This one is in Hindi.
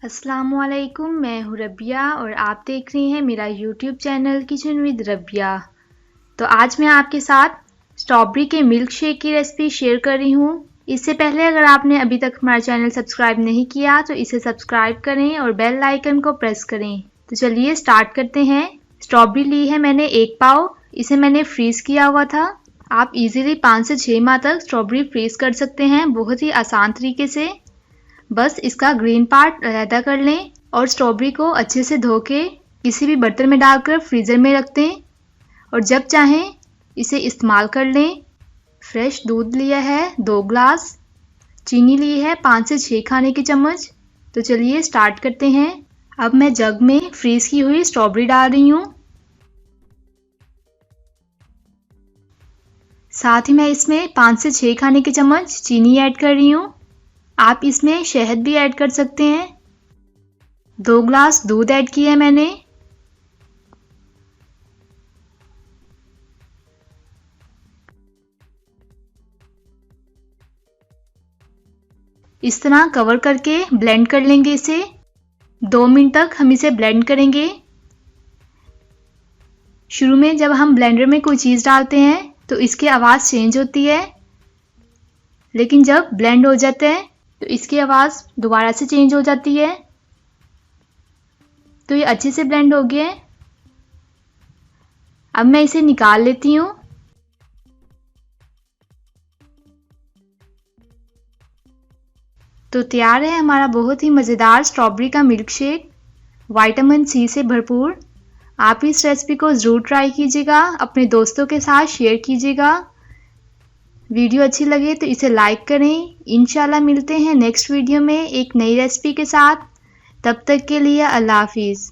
अस्सलामुअलैकुम, मैं हूँ रबिया और आप देख रही हैं मेरा YouTube channel kitchen with Rabia. तो आज मैं आपके साथ स्ट्रॉबेरी के मिल्क शेक की रेसिपी शेयर कर रही हूँ। इससे पहले अगर आपने अभी तक हमारा चैनल सब्सक्राइब नहीं किया तो इसे सब्सक्राइब करें और बेल आइकन को प्रेस करें। तो चलिए स्टार्ट करते हैं। स्ट्रॉबेरी ली है मैंने 1 पाव, इसे मैंने फ्रीज़ किया हुआ था। आप इजीली 5 से 6 माह तक स्ट्रॉबेरी फ्रीज़ कर सकते हैं, बहुत ही आसान तरीके से। बस इसका ग्रीन पार्ट अलहदा कर लें और स्ट्रॉबेरी को अच्छे से धो के किसी भी बर्तन में डालकर फ्रीज़र में रख दें और जब चाहें इसे इस्तेमाल कर लें। फ्रेश दूध लिया है 2 ग्लास, चीनी ली है 5 से 6 खाने के चम्मच। तो चलिए स्टार्ट करते हैं। अब मैं जग में फ्रीज़ की हुई स्ट्रॉबेरी डाल रही हूँ। साथ ही मैं इसमें 5 से 6 खाने के चम्मच चीनी ऐड कर रही हूँ। आप इसमें शहद भी ऐड कर सकते हैं। 2 ग्लास दूध ऐड किया है मैंने। इस तरह कवर करके ब्लेंड कर लेंगे इसे। 2 मिनट तक हम इसे ब्लेंड करेंगे। शुरू में जब हम ब्लेंडर में कोई चीज़ डालते हैं तो इसकी आवाज़ चेंज होती है, लेकिन जब ब्लेंड हो जाता है तो इसकी आवाज़ दोबारा से चेंज हो जाती है। तो ये अच्छे से ब्लेंड हो गया है। अब मैं इसे निकाल लेती हूँ। तो तैयार है हमारा बहुत ही मज़ेदार स्ट्रॉबेरी का मिल्क शेक, विटामिन सी से भरपूर। आप इस रेसिपी को ज़रूर ट्राई कीजिएगा, अपने दोस्तों के साथ शेयर कीजिएगा। वीडियो अच्छी लगे तो इसे लाइक करें। इंशाल्लाह मिलते हैं नेक्स्ट वीडियो में एक नई रेसिपी के साथ। तब तक के लिए अल्लाह हाफिज़।